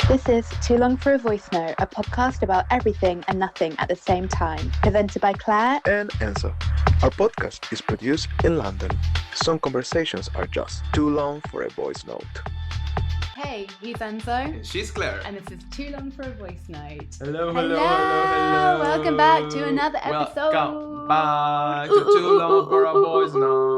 This is Too Long for a Voice Note, a podcast about everything and nothing at the same time, presented by Claire and Enzo. Our podcast is produced in London. Some conversations are just too long for a voice note. Hey, he's Enzo. And she's Claire. And this is Too Long for a Voice Note. Hello. Welcome back to another episode. Welcome back to Too Long for a Voice Note.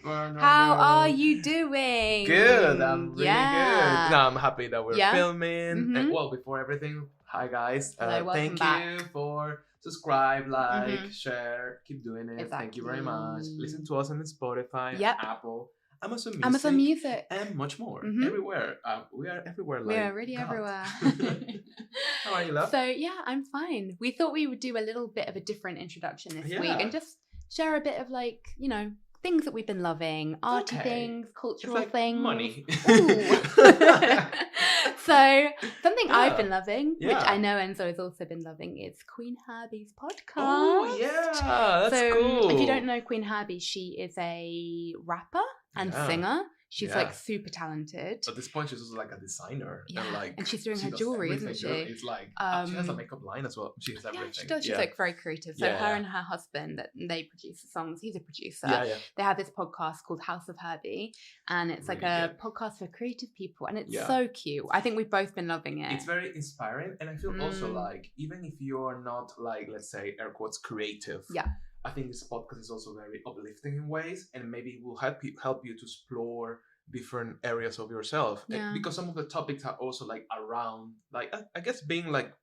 How are you doing? Good, I'm really good. No, I'm happy that we're filming. Mm-hmm. And well, before everything, hi guys. Hello, thank back. you for subscribe, like, share, keep doing it. Exactly. Thank you very much. Listen to us on Spotify, Apple, Amazon Music, and much more. Mm-hmm. Everywhere. We are everywhere. We are really everywhere. How are you, love? So yeah, I'm fine. We thought we would do a little bit of a different introduction this week and just share a bit of things that we've been loving, arty things, cultural things. Money. So something I've been loving, which I know Enzo has also been loving, is Queen Herbie's podcast. Oh yeah, that's cool. If you don't know Queen Herbie, she is a rapper and singer. She's like super talented. At this point, she's also like a designer. Yeah. And she's doing her jewelry, isn't she? It's like she has a makeup line as well. She has everything. Yeah, she does. She's like very creative. So her and her husband, they produce the songs. He's a producer. Yeah. They have this podcast called House of Herbie, and it's really like a podcast for creative people, and it's so cute. I think we've both been loving it. It's very inspiring, and I feel also like even if you're not like, let's say, air quotes, creative. Yeah. I think this podcast is also very uplifting in ways, and maybe it will help you to explore different areas of yourself. Because some of the topics are also like around, like I guess being like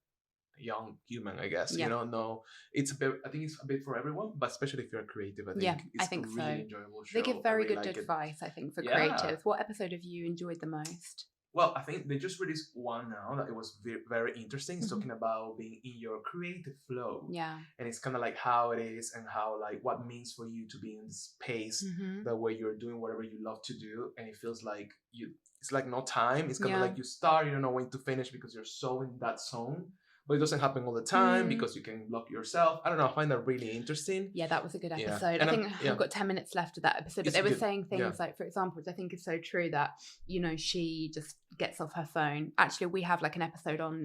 a young human, I guess. No, it's a bit. I think it's a bit for everyone, but especially if you're creative, I think it's a really enjoyable show. They give very good advice, I think, for creatives. What episode have you enjoyed the most? Well, I think they just released one now that it was very, very interesting. It's talking about being in your creative flow. Yeah. And it's kind of like how it is and how like what it means for you to be in space that way you're doing whatever you love to do. And it feels like it's like no time. It's kind of like you start, you don't know when to finish because you're so in that zone. But it doesn't happen all the time because you can block yourself. I don't know. I find that really interesting. Yeah, that was a good episode. Yeah. I think I've got 10 minutes left of that episode. But they were saying things like, for example, which I think is so true, that, she just gets off her phone. Actually, we have like an episode on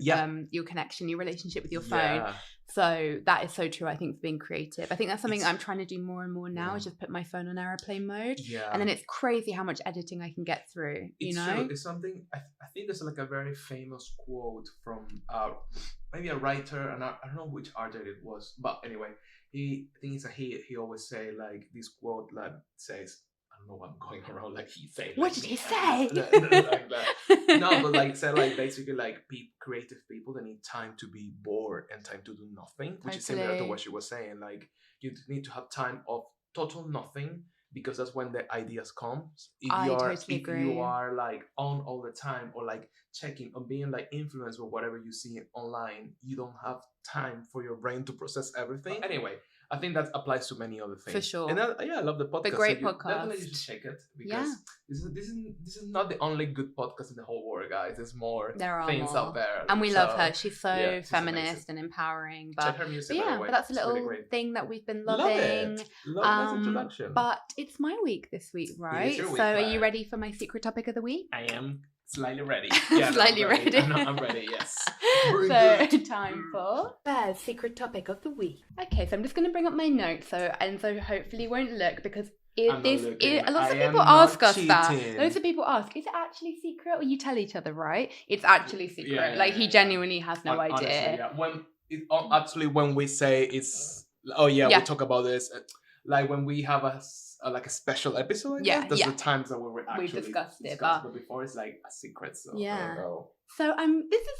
your connection, your relationship with your phone. Yeah. So that is so true, I think, for being creative. I think that's something I'm trying to do more and more now, is just put my phone on airplane mode. Yeah. And then it's crazy how much editing I can get through, It's true. It's something, I think there's like a very famous quote from maybe a writer, and I don't know which artist it was, but anyway, he always say like this quote like says, I don't know what I'm going around like he said. What did he say? Like that. No, but like said like basically like creative people, they need time to be bored and time to do nothing, which is similar to what she was saying. Like you need to have time of total nothing, because that's when the ideas come. If you are like on all the time, or like checking or being like influenced with whatever you see online, you don't have time for your brain to process everything. But anyway, I think that applies to many other things. For sure. And I love the podcast. The great podcast. Definitely you should check it, because this is not the only good podcast in the whole world, guys. There's more things out there. And we love her. She's so feminist and empowering. But, check her music, by the way. But that's a little really thing that we've been loving. Love this introduction. But it's my week this week, right? It is your week, are you ready for my secret topic of the week? I am slightly ready. Yeah, slightly ready. I'm ready, yes. So time for Bear's secret topic of the week. Okay, so I'm just going to bring up my notes, so hopefully won't look, because lots of people ask us that. Loads of people ask, is it actually secret? Or you tell each other, right? It's actually secret. Yeah, he genuinely has no idea. Honestly, when we say it's, we talk about this, like when we have a special episode, I guess, that's the times that we actually discussed it. But before it's like a secret, so I don't know. So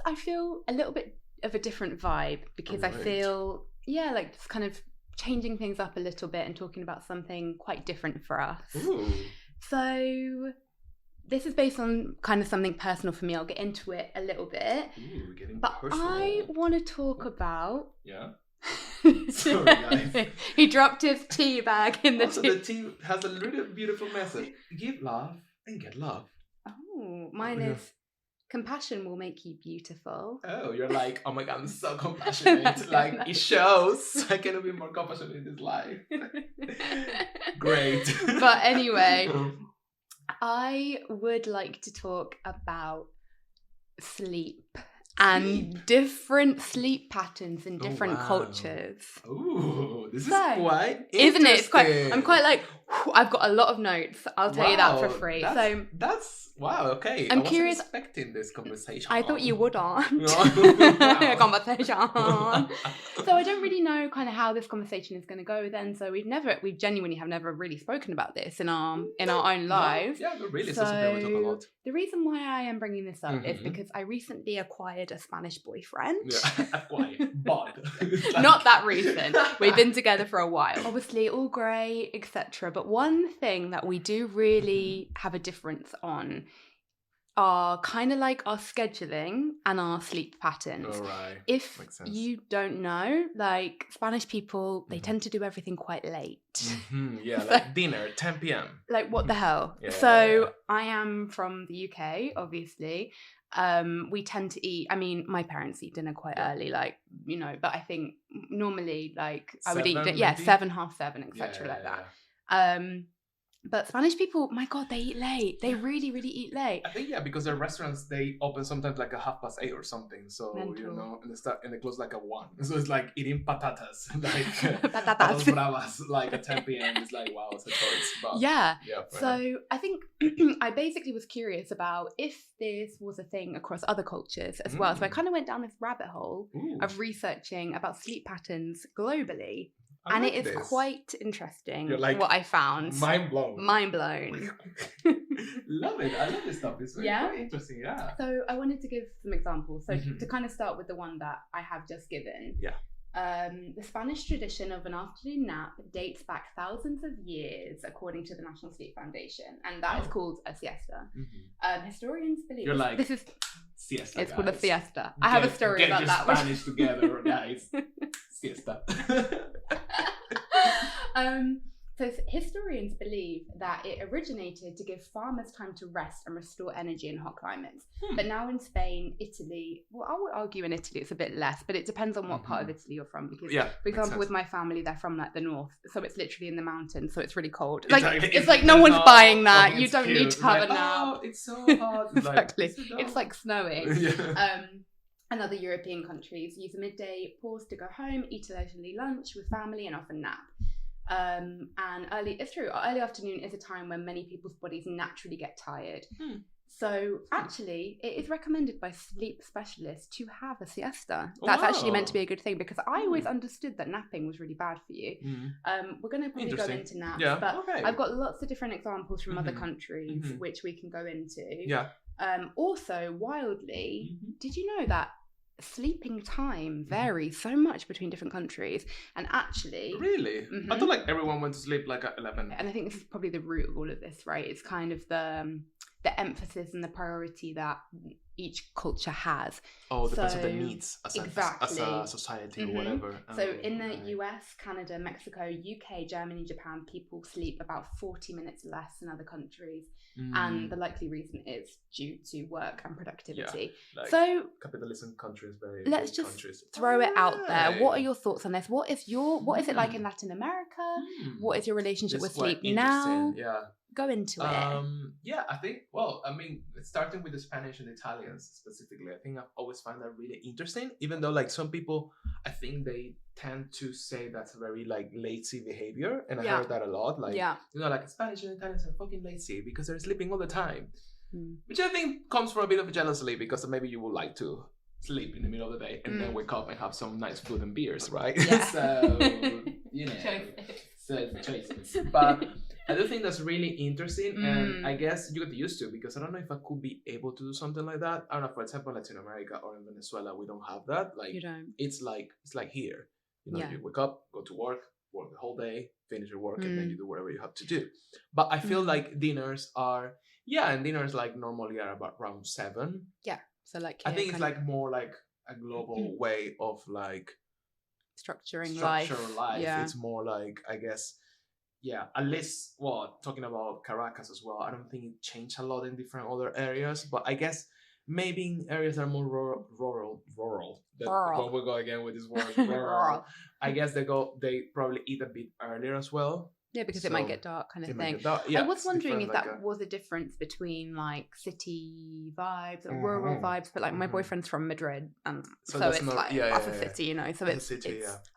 I feel a little bit of a different vibe, because I feel like just kind of changing things up a little bit and talking about something quite different for us. Ooh. So this is based on kind of something personal for me. I'll get into it a little bit. Ooh, we're getting but personal. I want to talk about. Yeah. Sorry, guys. He dropped his tea bag in the tea. The tea has a really beautiful message. Give love and get love. Oh, mine is compassion will make you beautiful. Oh, you're like, oh my God, I'm so compassionate. Like, it shows. I cannot be more compassionate in this life. Great. But anyway, I would like to talk about sleep. And different sleep patterns in different cultures. Ooh, this is quite interesting. Isn't it? I'm quite like, I've got a lot of notes. I'll tell you that for free. That's wow, okay. I'm curious. I wasn't expecting this conversation. I thought you would on. Conversation. So I don't really know kind of how this conversation is going to go then. So we genuinely have never really spoken about this in our own lives. Yeah, but really, so something we talk about. The reason why I am bringing this up is because I recently acquired a Spanish boyfriend. Yeah, acquired, but not that recent. We've been together for a while. Obviously, all great, etc. But one thing that we do really have a difference on are kind of like our scheduling and our sleep patterns. All right. If you don't know, like Spanish people, they tend to do everything quite late. Yeah, like dinner, 10 p.m. Like what the hell? Yeah. So I am from the UK, obviously. We tend to eat, I mean, my parents eat dinner quite early, like, you know, but I think normally like I would eat, 7, 7:30, etc. like that. But Spanish people, my God, they eat late. They really, really eat late. I think, because their restaurants, they open sometimes like 8:30 or something. So, you know, and they close like at 1. So it's like eating patatas, like patatas bravas, like at 10 p.m. It's like, wow, it's a choice. But, yeah. So I think I basically was curious about if this was a thing across other cultures as well. So I kind of went down this rabbit hole of researching about sleep patterns globally. And it is quite interesting what I found. Mind blown. Love it. I love this stuff. It's quite interesting. Yeah. So I wanted to give some examples. So to kind of start with the one that I have just given. Yeah. The Spanish tradition of an afternoon nap dates back thousands of years, according to the National Sleep Foundation, and that is called a siesta. Historians believe this is siesta. It's called a siesta. I have a story about that. Get your Spanish together, guys. Siesta. So historians believe that it originated to give farmers time to rest and restore energy in hot climates. But now in Spain, Italy, well, I would argue in Italy it's a bit less, but it depends on what part of Italy you're from. Because, for example, with my family, they're from like the north, so it's literally in the mountains, so it's really cold. It's like no one's buying that. You don't need to have a nap. Oh, it's so hot. Exactly. It's like snowing. And other European countries use a midday pause to go home, eat a leisurely lunch with family, and often nap. And it's true, early afternoon is a time when many people's bodies naturally get tired. So actually, it is recommended by sleep specialists to have a siesta. That's actually meant to be a good thing, because I always understood that napping was really bad for you. We're going to probably go into naps, but I've got lots of different examples from other countries which we can go into. Also, wildly, did you know that sleeping time varies so much between different countries? And actually, really, I thought like everyone went to sleep like at 11. And I think this is probably the root of all of this, right? It's kind of the emphasis and the priority that each culture has. Depends on the needs as a society or whatever. So in the US, Canada, Mexico, UK, Germany, Japan, people sleep about 40 minutes less than other countries. And the likely reason is due to work and productivity. So capitalism countries, very let's just countries. Throw it out there. What are your thoughts on this? What is it like in Latin America? What is your relationship with sleep now? Go into it. I think, starting with the Spanish and Italians specifically, I think I've always found that really interesting, even though like some people, I think they tend to say that's very like lazy behavior, and I heard that a lot, like you know, like Spanish and Italians are fucking lazy because they're sleeping all the time, which I think comes from a bit of a jealousy, because maybe you would like to sleep in the middle of the day and then wake up and have some nice food and beers, right? So you know, so it's choices. But I do think that's really interesting, and I guess you get used to it, because I don't know if I could be able to do something like that. I don't know, for example, Latin America or in Venezuela, we don't have that. Like, you don't. It's like here. You know, you wake up, go to work the whole day, finish your work, and then you do whatever you have to do. But I feel like dinners are, and dinners like normally are about around 7. Yeah. So like, I think it's like more like a global way of like structuring life. Yeah. It's more like, I guess, at least, talking about Caracas as well, I don't think it changed a lot in different other areas, but I guess maybe in areas that are more rural. When we go again with this word, rural. I guess they probably eat a bit earlier as well. Yeah, because it might get dark kind of thing. Yeah, I was wondering if that was a difference between like city vibes or rural vibes, but like my boyfriend's from Madrid, and so it's not, like a city, you know. So it's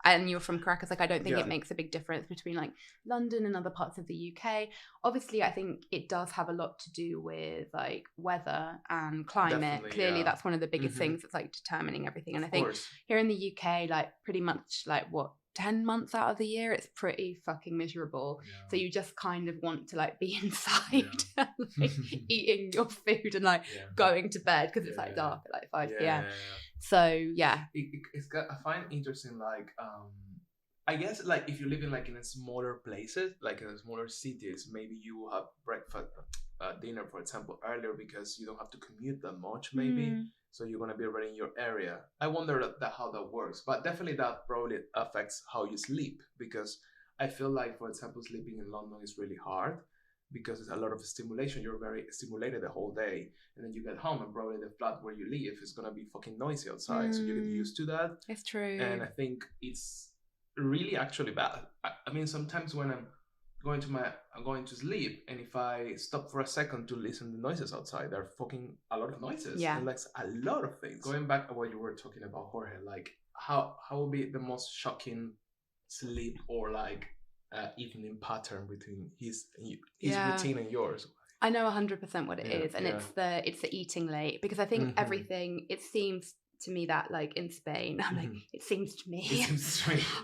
and you're from Caracas. Like I don't think it makes a big difference between like London and other parts of the UK. Obviously, I think it does have a lot to do with like weather and climate. Definitely, clearly, that's one of the biggest things that's like determining everything. And I think here in the UK, like pretty much like 10 months out of the year it's pretty fucking miserable, so you just kind of want to like be inside and, like, eating your food and like going to bed because it's like dark at like 5 p.m. So it's got, I find interesting like I guess like if you live in like in a smaller places, like in smaller cities, maybe you will have breakfast dinner for example earlier because you don't have to commute that much maybe. So you're going to be already in your area. I wonder how that works. But definitely that probably affects how you sleep. Because I feel like, for example, sleeping in London is really hard. Because it's a lot of stimulation. You're very stimulated the whole day. And then you get home and probably the flat where you live is going to be fucking noisy outside. So you get used to that. It's true. And I think it's really actually bad. I mean, sometimes when I'm going to sleep, and if I stop for a second to listen to noises outside, there are fucking a lot of noises. And like a lot of things. Going back to what you were talking about, Jorge, like how would be the most shocking sleep or like evening pattern between his routine and yours? I know 100% what it is, and it's the eating late, because I think everything, it seems to me that like in Spain, I'm like, it seems to me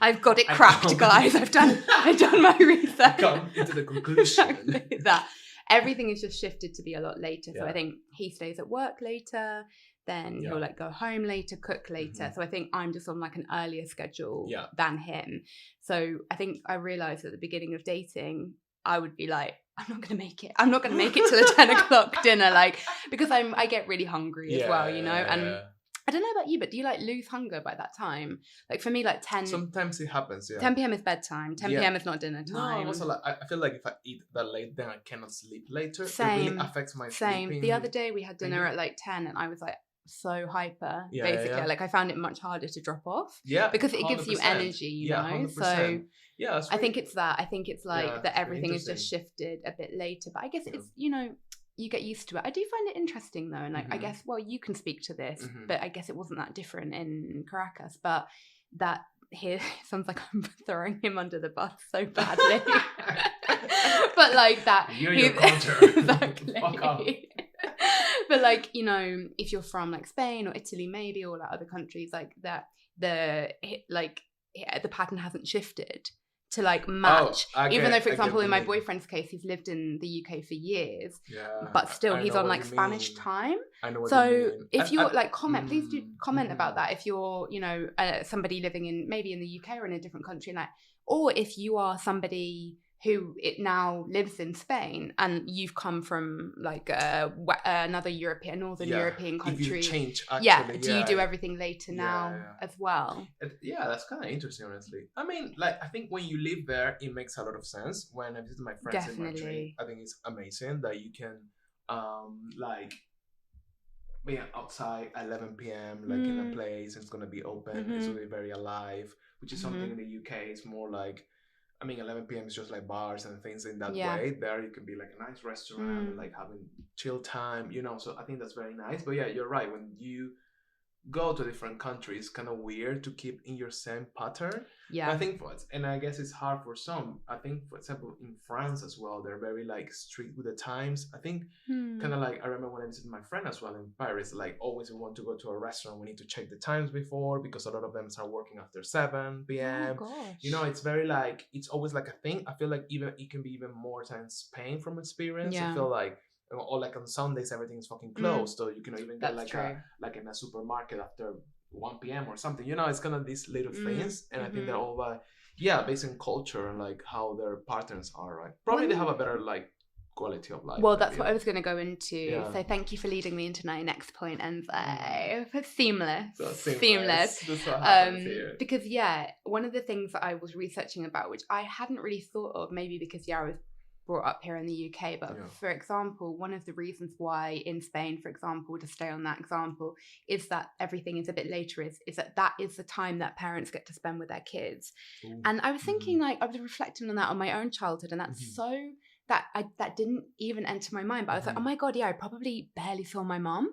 I've got it cracked, guys. I've done my research. Come into the conclusion that everything is just shifted to be a lot later. So I think he stays at work later, then he'll like go home later, cook later. So I think I'm just on like an earlier schedule than him. So I think I realized at the beginning of dating, I would be like, I'm not going to make it. I'm not going to make it to the 10 o'clock dinner, like, because I get really hungry as well, you know, and I don't know about you, but do you like lose hunger by that time? Like for me, like 10. Sometimes it happens. 10 p.m. is bedtime. 10 p.m. is not dinner time. No, also like I feel like if I eat that late, then I cannot sleep later. Same. It really affects my sleeping. The other day we had dinner at like 10, and I was like so hyper. Basically, like I found it much harder to drop off. Yeah, because it gives you energy. You know, 100%. So yeah, I think it's that. I think it's like that everything is just shifted a bit later. But I guess it's, you know, you get used to it. I do find it interesting though, and like I guess, well, you can speak to this, but I guess it wasn't that different in Caracas. But that here sounds like I'm throwing him under the bus so badly. But like that, you're your counter. Exactly. Fuck off. But like, you know, if you're from like Spain or Italy maybe, or like other countries like that, the pattern hasn't shifted to like match, even though, for example, in my boyfriend's case, he's lived in the UK for years, but still he's on like Spanish time. I know what so you mean. If you're like please do comment about that. If you're, you know, somebody living in maybe in the UK or in a different country, like, or if you are somebody who it now lives in Spain and you've come from like another Northern European country. If you change, actually, do you do everything later now as well? Yeah, that's kind of interesting, honestly. I mean, like, I think when you live there, it makes a lot of sense. When I visit my friends in Madrid, I think it's amazing that you can, like, be outside at 11 p.m. like in a place, and it's gonna be open. It's gonna be very alive, which is something in the UK. It's more like, I mean, 11 p.m. is just like bars and things in that way. There you can be like a nice restaurant and like having chill time, you know. So I think that's very nice. But yeah, you're right. When you go to different countries, it's kind of weird to keep in your same pattern. Yeah. I think and I guess it's hard for some. I think, for example, in France as well, they're very like strict with the times. I think kind of like, I remember when I visited my friend as well in Paris, like always we want to go to a restaurant, we need to check the times before, because a lot of them start working after 7 p.m. Oh gosh. You know, it's very like, it's always like a thing. I feel like even it can be even more than Spain from experience. I feel like, or like on Sundays everything is fucking closed, so you can even get like in a supermarket after 1 p.m. or something. You know, it's kind of these little things, and I think they're all based in culture and like how their patterns are, right? Probably they have a better like quality of life. Well, that's what I was going to go into. So thank you for leading me into my next point, Enzo. Seamless. That's what happens here. Because one of the things that I was researching about, which I hadn't really thought of, maybe because I was brought up here in the UK, but for example, one of the reasons why in Spain, for example, to stay on that example, is that everything is a bit later, is that is the time that parents get to spend with their kids. Ooh. And I was thinking, like, I was reflecting on that on my own childhood, and that's so that didn't even enter my mind, but I was like, oh my God, yeah, I probably barely saw my mom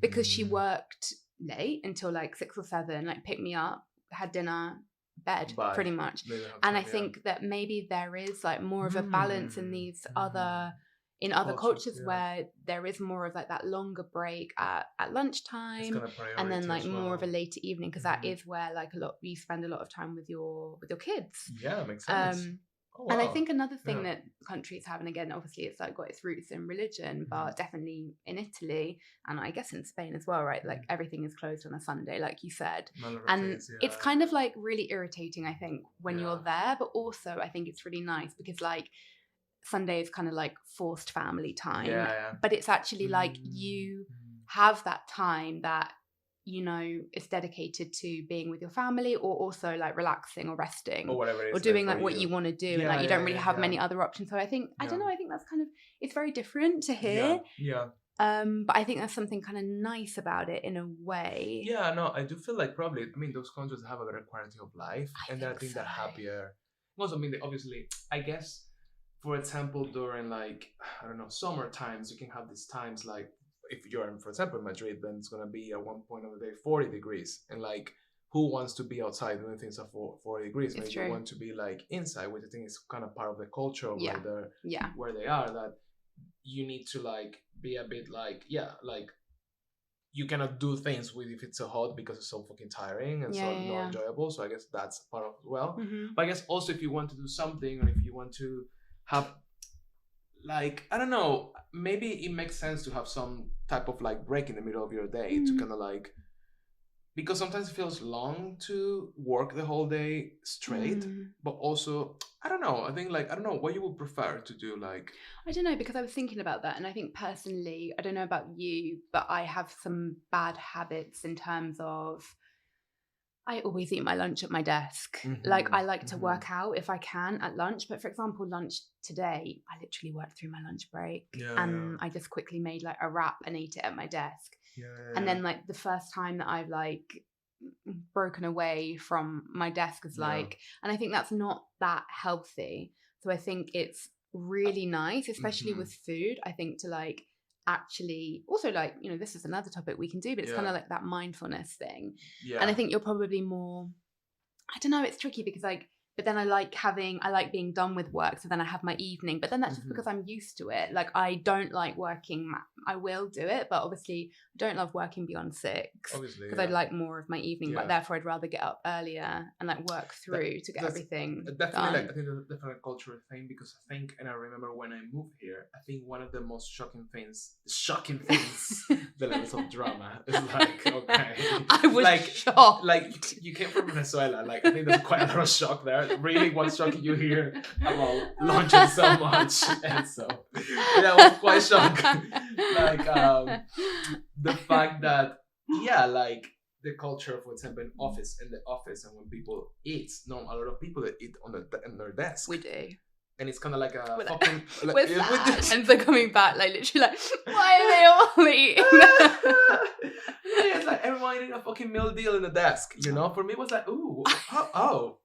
because she worked late until like 6 or 7, like picked me up, had dinner, bed. Bye. Pretty much. And I think that maybe there is like more of a balance in these other cultures where there is more of like that longer break at lunchtime, and then like more of a later evening, because that is where like you spend a lot of time with your kids. Yeah, makes sense. Wow. And I think another thing that countries have, and again, obviously it's like got its roots in religion, but definitely in Italy, and I guess in Spain as well, right? Like everything is closed on a Sunday, like you said. And it's kind of like really irritating, I think, when you're there, but also I think it's really nice because like Sunday is kind of like forced family time, but it's actually like you have that time that, you know, it's dedicated to being with your family, or also like relaxing or resting or whatever it is, or doing like what you want to do, and like you don't really have many other options. So I think I don't know, I think that's kind of, it's very different to here. But I think there's something kind of nice about it in a way. Yeah, no, I do feel like probably, I mean, those countries have a better quality of life, and I think they're happier. Also, I mean, obviously, I guess, for example, during like, I don't know, summer times, you can have these times like, if you're in, for example, Madrid, then it's going to be at one point of the day 40 degrees. And like, who wants to be outside doing things at 40 degrees? Maybe you want to be like inside, which I think is kind of part of the culture of where they are, that you need to like be a bit like, like you cannot do things with if it's so hot because it's so fucking tiring and not enjoyable. So I guess that's part of it as well. But I guess also if you want to do something, or if you want to have, like, I don't know, maybe it makes sense to have some type of like break in the middle of your day to kind of like, because sometimes it feels long to work the whole day straight, but also, I don't know, I think like, I don't know what you would prefer to do. Like, I don't know, because I was thinking about that, and I think personally, I don't know about you, but I have some bad habits in terms of, I always eat my lunch at my desk. Like, I like to work out if I can at lunch. But for example, lunch today, I literally worked through my lunch break. I just quickly made like a wrap and ate it at my desk. And then like the first time that I've like broken away from my desk is like, and I think that's not that healthy. So I think it's really nice, especially with food, I think, to like actually also, like, you know, this is another topic we can do, but it's kind of like that mindfulness thing. And I think you're probably more, I don't know, it's tricky because like, but then I like being done with work, so then I have my evening, but then that's just because I'm used to it. Like, I don't like working, I will do it, but obviously I don't love working beyond 6 because I'd like more of my evening, but therefore I'd rather get up earlier and like work through to get everything definitely done. Like, I think that's definitely a cultural thing, because I think, and I remember when I moved here, I think one of the most shocking things the levels of drama is like, okay, I was like shocked. Like, you came from Venezuela, like I think there's quite a lot of shock there. Really, what's shocking you hear about lunching so much, and so I was quite shocked. Like the fact that like the culture, for example, in the office, and when people eat, a lot of people that eat on their desk. We do. And it's kind of like a we're fucking... Like, and they're coming back, like, literally like, why are they all eating? It's like everyone eating a fucking meal deal in the desk, you know? For me, it was like, ooh, oh.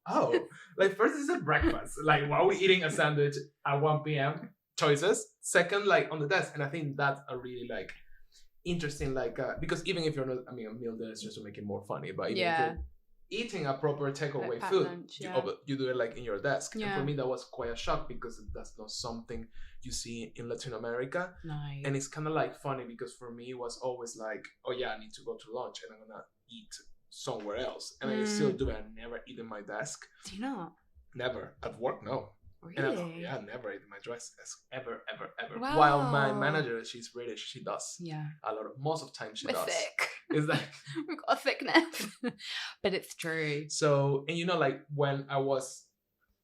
Like, first, this is a breakfast. Like, why are we eating a sandwich at 1 p.m.? Choices. Second, like, on the desk. And I think that's a really, like, interesting, like, because even if you're not, I mean, a meal deal is just to make it more funny, but even if you're eating a proper takeaway like food, lunch, you do it like in your desk. And for me, that was quite a shock, because that's not something you see in Latin America. Nice. And it's kind of like funny, because for me it was always like, oh yeah, I need to go to lunch and I'm gonna eat somewhere else. And I still do it. I never eat in my desk. Do you not? Never. At work, no. Really? And I never eat in my desk ever. Wow. While my manager, she's British, she does. Yeah. Most of the time she does. We're thick. It's like we've got a thickness. But it's true. So, and you know, like when I was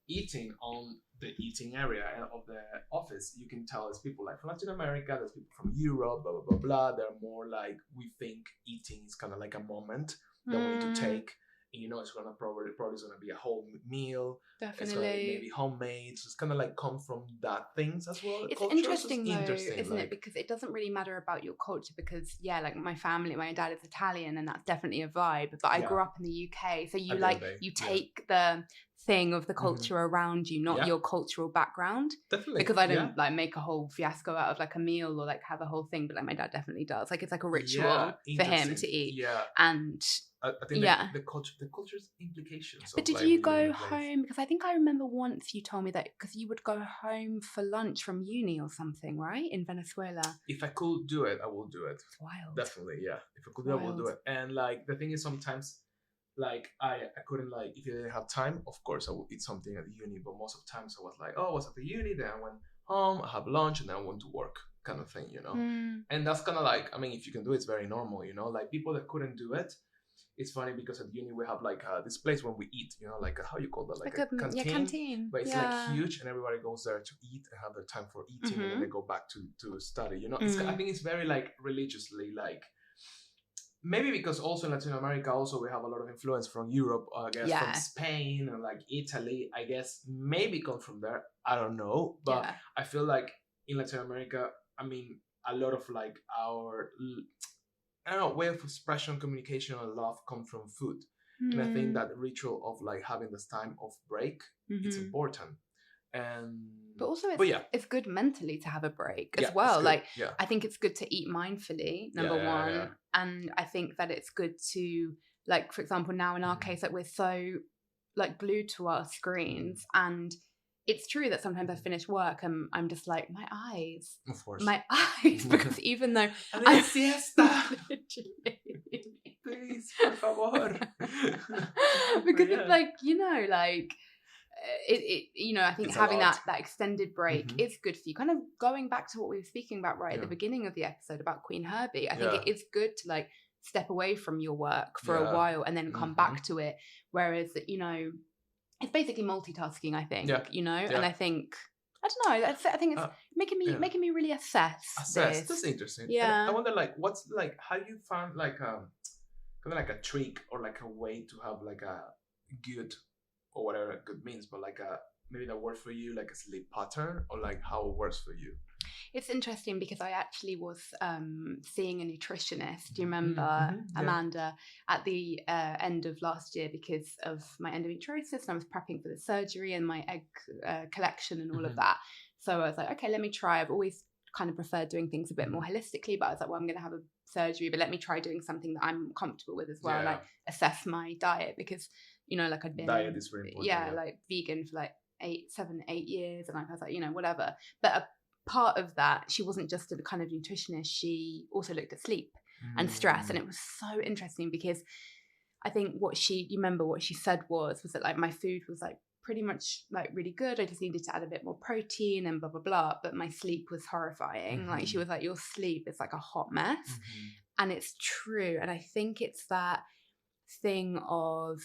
eating on the eating area of the office, you can tell there's people like from Latin America, there's people from Europe, blah, blah, blah, blah. They're more like, we think eating is kind of like a moment that we need to take. And, you know, know, it's gonna probably it's gonna be a whole meal. Definitely. It's gonna be maybe homemade. So it's gonna like come from that things as well. It's Culture, interesting so though, it's isn't it? Because it doesn't really matter about your culture, because like my family, my dad is Italian, and that's definitely a vibe. But I grew up in the UK, so you take the thing of the culture around you, not your cultural background. Definitely. Because I don't like make a whole fiasco out of like a meal or like have a whole thing, but like my dad definitely does. Like it's like a ritual for him to eat. Yeah. And I think the culture's implications. But did you go home? Because I think I remember once you told me that because you would go home for lunch from uni or something, right? In Venezuela. If I could do it, I will do it. Wild. Definitely, yeah. If I could do it, I will do it. And like the thing is, sometimes like I couldn't, like, if you didn't have time, of course I would eat something at the uni. But most of the times I was like, oh, I was at the uni, then I went home, I have lunch, and then I went to work, kind of thing, you know. And that's kind of like, I mean, if you can do it, it's very normal, you know. Like people that couldn't do it. It's funny because at uni we have like this place when we eat, you know, like how you call that, like a canteen. Yeah, canteen. But it's like huge, and everybody goes there to eat and have their time for eating, and then they go back to study. You know, I think it's very like religiously, like maybe because also in Latin America also we have a lot of influence from Europe, I guess, from Spain and like Italy. I guess maybe come from there. I don't know, but I feel like in Latin America, I mean, a lot of like our way of expression, communication, and love come from food. And I think that ritual of like having this time of break, it's important. But also it's good mentally to have a break as well. Like I think it's good to eat mindfully, number one. And I think that it's good to, like, for example, now in our case, like we're so like glued to our screens, and it's true that sometimes I finish work and I'm just like, my eyes. Of course. My eyes. Because even though I siesta. Please, por favor. Because it's like, you know, like it you know, I think having that extended break is good for you. Kind of going back to what we were speaking about at the beginning of the episode about Queen Herbie. I think it is good to like step away from your work for a while and then come back to it. Whereas, you know, it's basically multitasking, I think, you know, and I think, I don't know, I think it's making me really assess this. That's interesting. Yeah. And I wonder, like, what's, like, how you found, like, kind of like a trick or, like, a way to have, like, a good, or whatever good means, but, like, maybe that works for you, like, a sleep pattern, or, like, how it works for you? It's interesting because I actually was seeing a nutritionist, do you remember, Amanda, at the end of last year because of my endometriosis, and I was prepping for the surgery and my egg collection and all of that. So I was like, okay, let me try. I've always kind of preferred doing things a bit more holistically, but I was like, well, I'm going to have a surgery, but let me try doing something that I'm comfortable with as well, like assess my diet, because, you know, like I'd been diet is really important, like vegan for like 7-8 years, and I was like, you know, whatever. But part of that, she wasn't just a kind of nutritionist, she also looked at sleep and stress. And it was so interesting because I think you remember what she said was that like my food was like pretty much like really good, I just needed to add a bit more protein and blah blah blah, but my sleep was horrifying. Like she was like, your sleep is like a hot mess. And it's true. And I think it's that thing of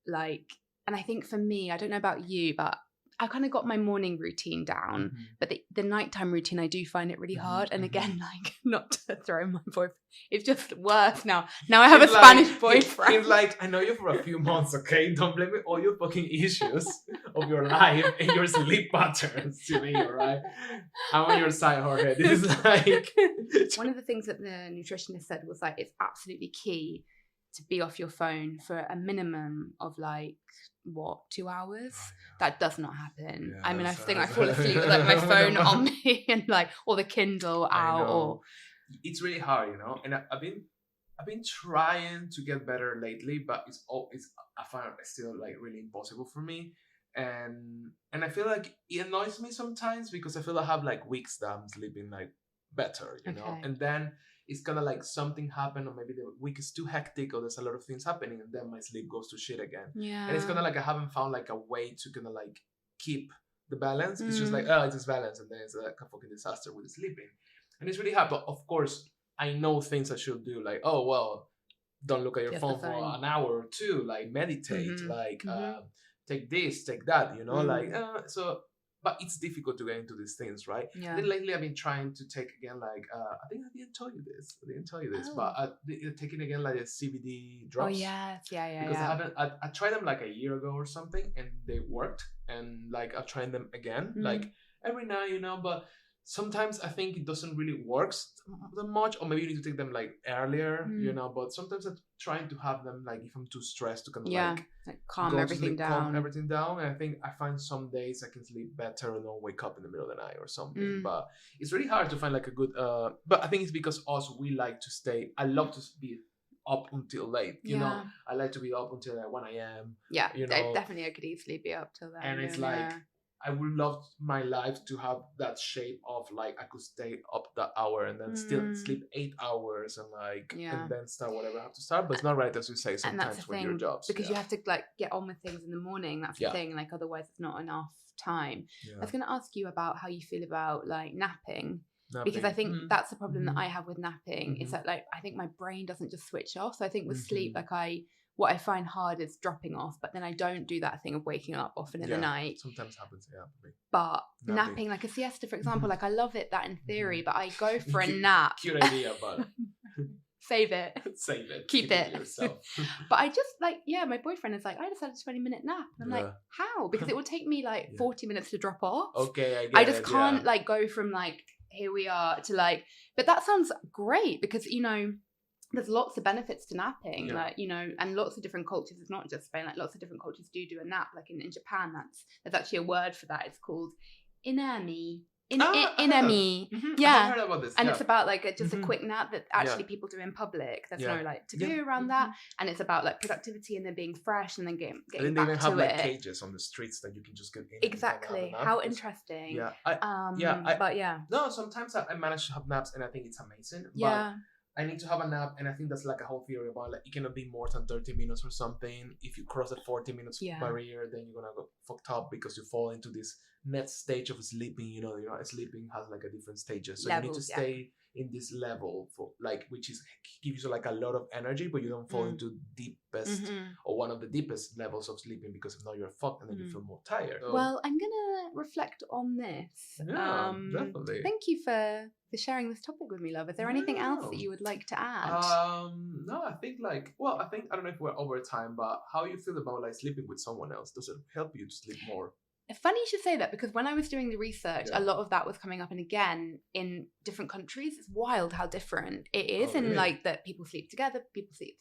like, and I think for me, I don't know about you, but I kind of got my morning routine down, but the nighttime routine, I do find it really hard. And again, like, not to throw my boyfriend, it's just worse now. Now I have a Spanish boyfriend. It's like, I know you for a few months, okay? Don't blame me all your fucking issues of your life and your sleep patterns to me, all right? I'm on your side, Jorge. This is like... One of the things that the nutritionist said was like, it's absolutely key to be off your phone for a minimum of like, 2 hours? That does not happen. I mean, I think I fall asleep with like my phone on me and like, or the Kindle out, or it's really hard, you know. And I've been trying to get better lately, but I find it still like really impossible for me. And I feel like it annoys me sometimes because I feel I have like weeks that I'm sleeping like better, you know. And then it's kind of like something happened, or maybe the week is too hectic, or there's a lot of things happening, and then my sleep goes to shit again. And it's kind of like I haven't found like a way to kind of like keep the balance. It's just like, oh, it's balance, and then it's like a fucking disaster with the sleeping. And it's really hard. But of course, I know things I should do, like, oh, well, don't look at your phone for an hour or two, like meditate, like take this, take that, you know, like, so but it's difficult to get into these things, right? Yeah. Then lately I've been trying to take again, like, I think I didn't tell you this, but taking again like the CBD drops. Oh yes, yeah. Because I tried them like a year ago or something, and they worked, and like I'm trying them again, like every now, but sometimes I think it doesn't really work that much, or maybe you need to take them like earlier, but sometimes I'm trying to have them like if I'm too stressed to kind of like calm everything down. And I think I find some days I can sleep better and don't wake up in the middle of the night or something, but it's really hard to find like a good but I think it's because us, we like to stay, I love to be up until late, you know. I like to be up until like 1 a.m. Yeah, definitely I could easily be up till then. And it's like I would love my life to have that shape of like I could stay up that hour and then still sleep 8 hours and like and then start whatever I have to start. But it's not right, as you say, sometimes with your jobs. Because you have to like get on with things in the morning. That's the thing. Like otherwise it's not enough time. I was gonna ask you about how you feel about like napping. Because I think that's the problem that I have with napping is that like I think my brain doesn't just switch off. So I think with sleep, like what I find hard is dropping off, but then I don't do that thing of waking up often in the night. Sometimes happens, for me. But napping, like a siesta, for example, like I love it that in theory, but I go for a nap. Cute idea, but save it. Save it. Keep it. Yourself. But I just like, my boyfriend is like, I just had a 20-minute nap. And I'm like, how? Because it will take me like 40 minutes to drop off. Okay, I just can't like go from like, here we are to like, but that sounds great because, there's lots of benefits to napping, like, and lots of different cultures. It's not just Spain, like lots of different cultures do a nap. Like in Japan, there's actually a word for that. It's called inami. Inami. Yeah. I've heard about this. And it's about like just a quick nap that actually people do in public. There's no like taboo around that. And it's about like productivity and then being fresh and then getting back to it. And then they even have like cages on the streets that you can just get in. Exactly. How interesting. Yeah. No, sometimes I manage to have naps and I think it's amazing. Yeah. But I need to have a nap, and I think that's like a whole theory about like it cannot be more than 30 minutes or something. If you cross the 40 minutes barrier, then you're gonna go fucked up because you fall into this next stage of sleeping. Sleeping has like a different stages, so you need to stay in this level for like, which is gives you like a lot of energy, but you don't fall into deepest or one of the deepest levels of sleeping because if not you're fucked and then you feel more tired. So, well, I'm gonna reflect on this. Yeah, definitely. Thank you for sharing this topic with me, love. Is there anything else that you would like to add? No, I think I don't know if we're over time, but how you feel about like sleeping with someone else? Does it help you to sleep more? Funny you should say that because when I was doing the research, a lot of that was coming up, and again in different countries, it's wild how different it is, and like that people sleep together, people sleep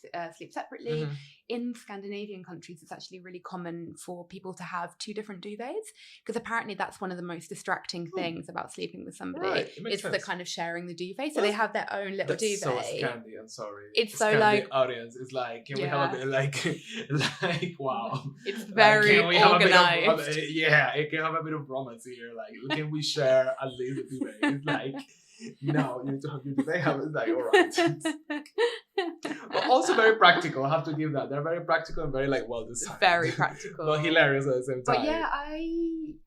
separately. In Scandinavian countries, it's actually really common for people to have 2 different duvets because apparently that's one of the most distracting things about sleeping with somebody. Right. It's the kind of sharing the duvet, so they have their own little duvet. So Scandi, I'm sorry. It's so Scandi like audience. It's like can we have a bit like wow. It's very organized. It can have a bit of romance here. Like, can we share a little duvet? It's like, no, you need to have your duvet. It's like, all right. But also very practical. I have to give that. They're very practical and very like well designed. Very practical. But hilarious at the same time. But yeah,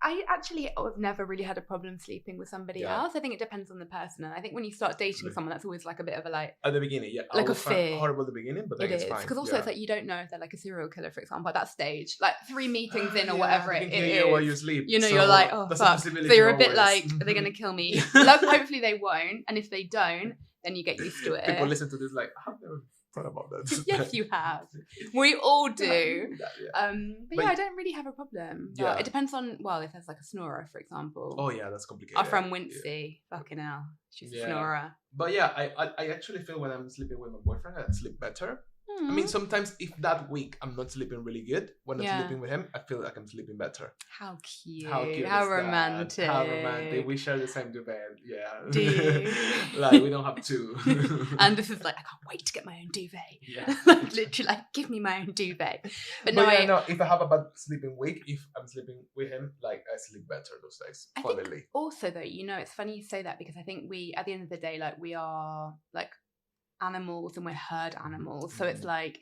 I actually have never really had a problem sleeping with somebody else. I think it depends on the person. And I think when you start dating someone, that's always like a bit of a like... At the beginning, like a fear. Horrible at the beginning, but then it's fine. Because also it's like you don't know if they're like a serial killer, for example, at that stage. Like 3 meetings in or whatever it is. While you sleep. You're like, oh fuck. So you're a bit like, are they going to kill me? Like, hopefully they won't. And if they don't, then you get used to it. People listen to this like, I've never thought about that. Yes, you have. We all do. But I don't really have a problem. But it depends on, if there's like a snorer, for example. Oh yeah, that's complicated. Our friend Wincy, fucking hell, she's a snorer. But yeah, I actually feel when I'm sleeping with my boyfriend, I sleep better. I mean, sometimes if that week I'm not sleeping really good, when I'm sleeping with him, I feel like I'm sleeping better. How cute. How romantic. How romantic. We share the same duvet. Yeah. Do you? Like, we don't have 2. And this is like, I can't wait to get my own duvet. Yeah. Like, literally, like, give me my own duvet. But no, if I have a bad sleeping week, if I'm sleeping with him, like, I sleep better those days. I think also, though, it's funny you say that because I think we, at the end of the day, like, we are, like, animals and we're herd animals, so it's like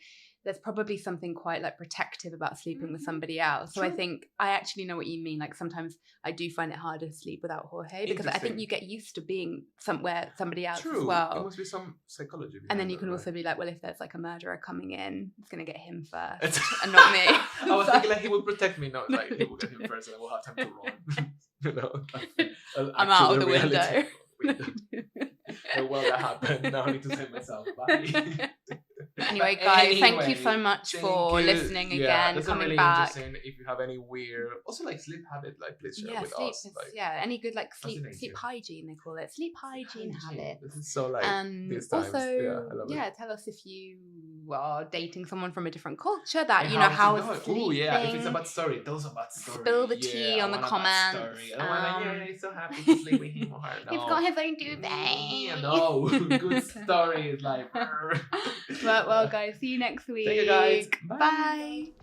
there's probably something quite like protective about sleeping with somebody else. So I think I actually know what you mean. Like sometimes I do find it harder to sleep without Jorge because I think you get used to being somewhere somebody else as well. There must be some psychology. And then you can also be like, well, if there's like a murderer coming in, it's gonna get him first and not me. I was thinking like he would protect me, not like he will get him first, and I will have time to run. You know, I'm out of the window. Well, that happened. Now I need to save myself. Bye. Anyway, guys, thank you so much for listening again, that's coming really back. If you have any weird, also like sleep habit, like please share with sleep us. Like, any good like sleep hygiene they call it, sleep hygiene habits. This is so like these times. Also, tell us if you are dating someone from a different culture that and how is sleeping. Oh yeah, if it's a bad story, tell us a bad story. Spill the tea on the comments. He's so happy to sleep with him or her. He's got his own duvet. No, good story is like. Well, guys, see you next week. See you guys. Bye.